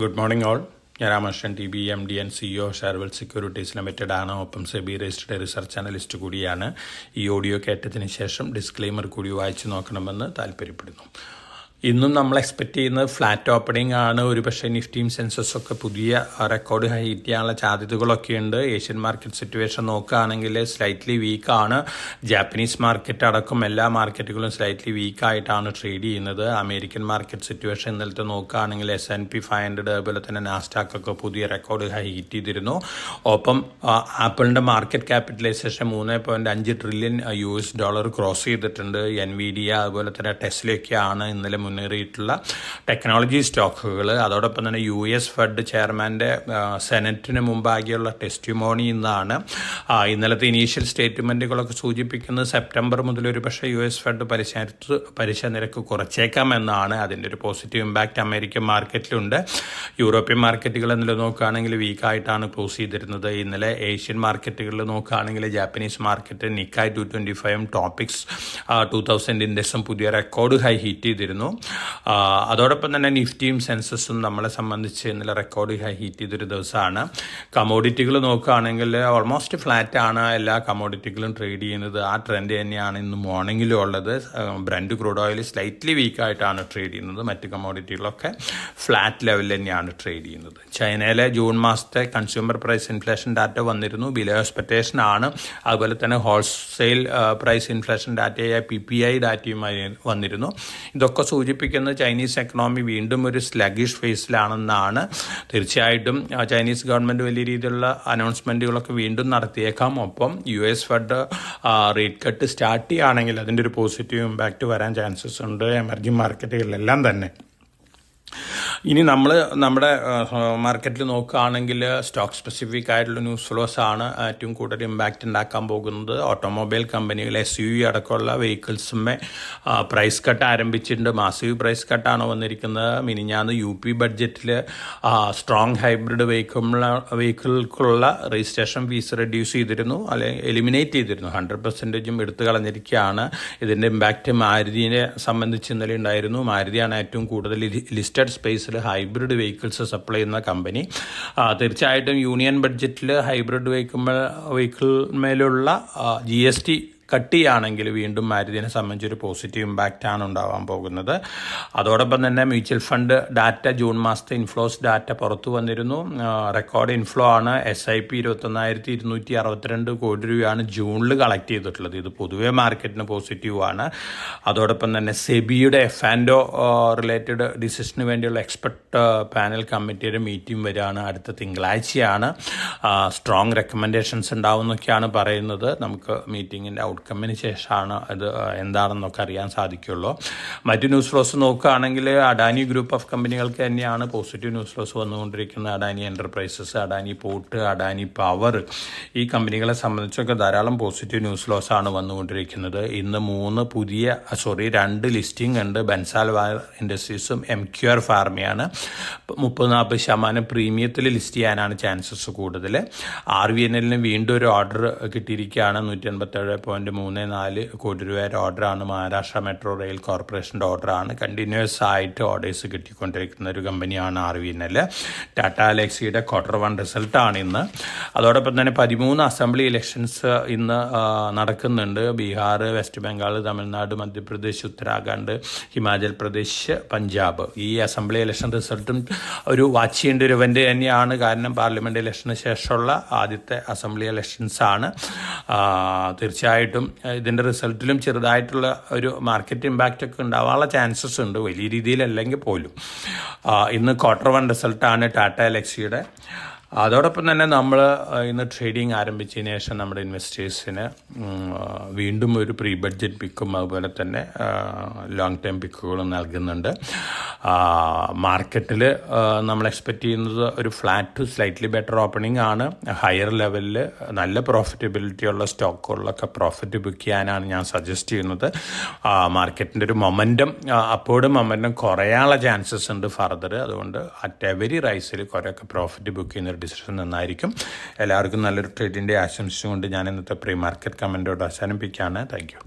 Good morning all. ഞാൻ Ramakrishnan T B M D and CEO Sharewealth securities limited ആണ്. ഒപ്പം SEBI registered research analyst കൂടിയാണ്. ഈ ഓഡിയോ കേട്ടതിന് ശേഷം ഡിസ്ക്ലെയിമർ കൂടി വായിച്ചു നോക്കണമെന്ന് താല്പര്യപ്പെടുന്നു. ഇന്നും നമ്മൾ എക്സ്പെക്ട് ചെയ്യുന്നത് ഫ്ലാറ്റ് ഓപ്പണിംഗ് ആണ്. ഒരു പക്ഷേ നിഫ്റ്റിയും സെൻസസൊക്കെ പുതിയ റെക്കോർഡ് ഹൈ ഹിറ്റ് ചെയ്യാനുള്ള സാധ്യതകളൊക്കെ ഉണ്ട്. ഏഷ്യൻ മാർക്കറ്റ് സിറ്റുവേഷൻ നോക്കുകയാണെങ്കിൽ സ്ലൈറ്റ്ലി വീക്കാണ്. ജാപ്പനീസ് മാർക്കറ്റ് അടക്കം എല്ലാ മാർക്കറ്റുകളും സ്ലൈറ്റ്ലി വീക്കായിട്ടാണ് ട്രേഡ് ചെയ്യുന്നത്. അമേരിക്കൻ മാർക്കറ്റ് സിറ്റുവേഷൻ ഇന്നലത്തെ നോക്കുകയാണെങ്കിൽ S&P 500 അതുപോലെ തന്നെ നാസ്ഡാക്കൊക്കെ പുതിയ റെക്കോർഡ് ഹൈ ഹിറ്റ് ചെയ്തിരുന്നു. ഒപ്പം ആപ്പിളിൻ്റെ മാർക്കറ്റ് ക്യാപിറ്റലൈസേഷൻ $3.5 ട്രില്യൺ ക്രോസ് ചെയ്തിട്ടുണ്ട്. NVIDIA അതുപോലെ തന്നെ ടെസ്ലയൊക്കെയാണ് ഇന്നലെ മുന്നേറിയിട്ടുള്ള ടെക്നോളജി സ്റ്റോക്കുകൾ. അതോടൊപ്പം തന്നെ US ഫെഡ് ചെയർമാൻ്റെ സെനറ്റിന് മുമ്പാകെയുള്ള ടെസ്റ്റിമോണി ഇന്നാണ്. ഇന്നലത്തെ ഇനീഷ്യൽ സ്റ്റേറ്റ്മെൻറ്റുകളൊക്കെ സൂചിപ്പിക്കുന്നത് സെപ്റ്റംബർ മുതൽ ഒരു പക്ഷേ US ഫെഡ് പലിശ നിരക്ക് കുറച്ചേക്കാമെന്നാണ്. അതിൻ്റെ ഒരു പോസിറ്റീവ് ഇമ്പാക്റ്റ് അമേരിക്കൻ മാർക്കറ്റിലുണ്ട്. യൂറോപ്യൻ മാർക്കറ്റുകൾ ഇന്നലെ നോക്കുകയാണെങ്കിൽ വീക്കായിട്ടാണ് ക്ലോസ് ചെയ്തിരുന്നത്. ഇന്നലെ ഏഷ്യൻ മാർക്കറ്റുകളിൽ നോക്കുകയാണെങ്കിൽ ജാപ്പനീസ് മാർക്കറ്റ് നിക്കായ് 225 ടോപ്പിക്സ് 2000 ഇൻഡെക്സും പുതിയ റെക്കോർഡ് ഹൈ ഹിറ്റ് ചെയ്തിരുന്നു. അതോടൊപ്പം തന്നെ നിഫ്റ്റിയും സെൻസസും നമ്മളെ സംബന്ധിച്ച് ഇന്നലെ റെക്കോർഡ് ഹൈ ഹിറ്റ് ചെയ്തൊരു ദിവസമാണ്. കമോഡിറ്റികൾ നോക്കുകയാണെങ്കിൽ ഓൾമോസ്റ്റ് ഫ്ലാറ്റ് ആണ് എല്ലാ കമോഡിറ്റികളും ട്രേഡ് ചെയ്യുന്നത്. ആ ട്രെൻഡ് തന്നെയാണ് ഇന്ന് മോർണിംഗിലും ഉള്ളത്. ബ്രന്റ് ക്രൂഡ് ഓയിൽ സ്ലൈറ്റ്ലി വീക്കായിട്ടാണ് ട്രേഡ് ചെയ്യുന്നത്. മറ്റ് കമോഡിറ്റികളൊക്കെ ഫ്ലാറ്റ് ലെവലിൽ തന്നെയാണ് ട്രേഡ് ചെയ്യുന്നത്. ചൈനയിലെ ജൂൺ മാസത്തെ കൺസ്യൂമർ പ്രൈസ് ഇൻഫ്ലേഷൻ ഡാറ്റ വന്നിരുന്നു. ബിലോ എക്സ്പെക്ടേഷൻ ആണ്. അതുപോലെ തന്നെ ഹോൾസെയിൽ പ്രൈസ് ഇൻഫ്ലേഷൻ ഡാറ്റയായ PPI ഡാറ്റയുമായി വന്നിരുന്നു. ഇതൊക്കെ സൂചിപ്പിക്കുന്നത് ചൈനീസ് എക്കണോമി വീണ്ടും ഒരു സ്ലഗിഷ് ഫേസിലാണെന്നാണ്. തീർച്ചയായിട്ടും ചൈനീസ് ഗവൺമെൻറ് വലിയ രീതിയിലുള്ള അനൗൺസ്മെൻറ്റുകളൊക്കെ വീണ്ടും നടത്തിയേക്കാം. ഒപ്പം US fed rate cut start ചെയ്യുകയാണെങ്കിൽ അതിൻ്റെ ഒരു പോസിറ്റീവ് ഇമ്പാക്റ്റ് വരാൻ ചാൻസസ് ഉണ്ട് എമർജിംഗ് മാർക്കറ്റുകളിലെല്ലാം തന്നെ. ഇനി നമ്മൾ നമ്മുടെ മാർക്കറ്റിൽ നോക്കുകയാണെങ്കിൽ സ്റ്റോക്ക് സ്പെസിഫിക് ആയിട്ടുള്ള ന്യൂസ് ഫ്ലോസ് ആണ് ഏറ്റവും കൂടുതൽ ഇമ്പാക്റ്റ് ഉണ്ടാക്കാൻ പോകുന്നത്. ഓട്ടോമൊബൈൽ കമ്പനികൾ SUV അടക്കമുള്ള വെഹിക്കിൾസുമേ പ്രൈസ് കട്ട് ആരംഭിച്ചിട്ടുണ്ട്. മാസീവ് പ്രൈസ് കട്ടാണ് വന്നിരിക്കുന്നത്. മിനിഞ്ഞാന്ന് UP ബഡ്ജറ്റിൽ സ്ട്രോങ് ഹൈബ്രിഡ് വെഹിക്കിൾക്കുള്ള രജിസ്ട്രേഷൻ ഫീസ് റെഡ്യൂസ് ചെയ്തിരുന്നു, അല്ലെങ്കിൽ എലിമിനേറ്റ് ചെയ്തിരുന്നു. 100% എടുത്തു കളഞ്ഞിരിക്കുകയാണ്. ഇതിൻ്റെ ഇമ്പാക്റ്റ് മാരുതിയെ സംബന്ധിച്ച് ഇന്നലെ ഉണ്ടായിരുന്നു. മാരുതിയാണ് ഏറ്റവും കൂടുതൽ ലിസ്റ്റഡ് സ്പേസിൽ ഹൈബ്രിഡ് വെഹിക്കിൾസ് സപ്ലൈ ചെയ്യുന്ന കമ്പനി. തീർച്ചയായിട്ടും യൂണിയൻ ബഡ്ജറ്റിൽ ഹൈബ്രിഡ് വെഹിക്കിൾമേലുള്ള GST കട്ട് ചെയ്യുകയാണെങ്കിൽ വീണ്ടും മാരുതിനെ സംബന്ധിച്ചൊരു പോസിറ്റീവ് ഇമ്പാക്റ്റാണ് ഉണ്ടാവാൻ പോകുന്നത്. അതോടൊപ്പം തന്നെ മ്യൂച്വൽ ഫണ്ട് ഡാറ്റ ജൂൺ മാസത്തെ ഇൻഫ്ലോസ് ഡാറ്റ പുറത്തു വന്നിരുന്നു. റെക്കോർഡ് ഇൻഫ്ലോ ആണ്. SIP 21,262 കോടി രൂപയാണ് ജൂണിൽ കളക്ട് ചെയ്തിട്ടുള്ളത്. ഇത് പൊതുവെ മാർക്കറ്റിന് പോസിറ്റീവ് ആണ്. അതോടൊപ്പം തന്നെ സെബിയുടെ F&O റിലേറ്റഡ് ഡിസിഷന് വേണ്ടിയുള്ള എക്സ്പെർട്ട് പാനൽ കമ്മിറ്റിയുടെ മീറ്റിംഗ് വരികയാണ്. അടുത്ത തിങ്കളാഴ്ചയാണ്. സ്ട്രോങ് റെക്കമെൻഡേഷൻസ് ഉണ്ടാവുമെന്നൊക്കെയാണ് പറയുന്നത്. നമുക്ക് മീറ്റിങ്ങിൻ്റെ ഔട്ട്കമ്മിന് ശേഷമാണ് അത് എന്താണെന്നൊക്കെ അറിയാൻ സാധിക്കുള്ളൂ. മറ്റു ന്യൂസ് ഫ്ലോസ് നോക്കുകയാണെങ്കിൽ അഡാനി ഗ്രൂപ്പ് ഓഫ് കമ്പനികൾക്ക് തന്നെയാണ് പോസിറ്റീവ് ന്യൂസ് ഫ്ലോസ് വന്നുകൊണ്ടിരിക്കുന്നത്. Adani enterprises, Adani port, Adani power, ഈ കമ്പനികളെ സംബന്ധിച്ചൊക്കെ ധാരാളം പോസിറ്റീവ് ന്യൂസ് ഫ്ലോസ് ആണ് വന്നുകൊണ്ടിരിക്കുന്നത്. ഇന്ന് 2 ലിസ്റ്റിംഗ് ഉണ്ട്. ബൻസാൽ വയർ ഇൻഡസ്ട്രീസും MQR ഫാർമയാണ്. 30-40% പ്രീമിയത്തിൽ ലിസ്റ്റ് ചെയ്യാനാണ് ചാൻസസ് കൂടുതൽ. RVNL വീണ്ടും ഒരു ഓർഡർ കിട്ടിയിരിക്കുകയാണ്. 187.34 കോടി രൂപയുടെ ഓർഡറാണ്. മഹാരാഷ്ട്ര മെട്രോ റെയിൽ കോർപ്പറേഷൻ്റെ ഓർഡറാണ്. കണ്ടിന്യൂസ് ആയിട്ട് ഓർഡേഴ്സ് കിട്ടിക്കൊണ്ടിരിക്കുന്ന ഒരു കമ്പനിയാണ് RVNL. ടാറ്റ എലക്സിയുടെ Q1 റിസൾട്ടാണ് ഇന്ന്. അതോടൊപ്പം തന്നെ 13 അസംബ്ലി ഇലക്ഷൻസ് ഇന്ന് നടക്കുന്നുണ്ട്. ബീഹാർ, വെസ്റ്റ് ബംഗാൾ, തമിഴ്നാട്, മധ്യപ്രദേശ്, ഉത്തരാഖണ്ഡ്, ഹിമാചൽ പ്രദേശ്, പഞ്ചാബ്. ഈ അസംബ്ലി ഇലക്ഷൻ റിസൾട്ടും ഒരു വാച്ച് ചെയ്യേണ്ട ഒരു ഇവൻ്റ് തന്നെയാണ്. കാരണം പാർലമെൻറ്റ് ഇലക്ഷന് ശേഷമുള്ള ആദ്യത്തെ അസംബ്ലി ഇലക്ഷൻസാണ്. തീർച്ചയായിട്ടും ഇതിൻ്റെ റിസൾട്ടിലും ചെറുതായിട്ടുള്ള ഒരു മാർക്കറ്റ് ഇമ്പാക്റ്റ് ഒക്കെ ഉണ്ടാവാനുള്ള ചാൻസസ് ഉണ്ട്, വലിയ രീതിയിലല്ലെങ്കിൽ പോലും. ഇന്ന് Q1 റിസൾട്ടാണ് ടാറ്റ എലക്സിയുടെ. അതോടൊപ്പം തന്നെ നമ്മൾ ഇന്ന് ട്രേഡിംഗ് ആരംഭിച്ചതിന് ശേഷം നമ്മുടെ ഇൻവെസ്റ്റേഴ്സിന് വീണ്ടും ഒരു പ്രീ ബഡ്ജറ്റ് പിക്കും അതുപോലെ തന്നെ ലോങ് ടൈം പിക്കുകളും നൽകുന്നുണ്ട്. മാർക്കറ്റിൽ നമ്മൾ എക്സ്പെക്റ്റ് ചെയ്യുന്നത് ഒരു flat to slightly better opening ആണ്. ഹയർ ലെവലിൽ നല്ല പ്രോഫിറ്റബിലിറ്റി ഉള്ള സ്റ്റോക്കുകളിലൊക്കെ പ്രോഫിറ്റ് ബുക്ക് ചെയ്യാനാണ് ഞാൻ സജസ്റ്റ് ചെയ്യുന്നത്. മാർക്കറ്റിൻ്റെ ഒരു മൊമെൻറ്റം അപ്പോഴും മൊമെൻറ്റം കുറയാനുള്ള ചാൻസസ് ഉണ്ട് ഫർദർ. അതുകൊണ്ട് അറ്റ് എവരി റൈസിൽ കുറേയൊക്കെ പ്രോഫിറ്റ് ബുക്ക് ചെയ്യുന്ന ഡിസിഷൻ നന്നായിരിക്കും. എല്ലാവർക്കും നല്ലൊരു ട്രേഡിൻ്റെ ആശംസിച്ചുകൊണ്ട് ഞാൻ ഇന്നത്തെ പ്രീ മാർക്കറ്റ് കമൻറ്റോട് അവസാനിപ്പിക്കുകയാണ്. Thank you.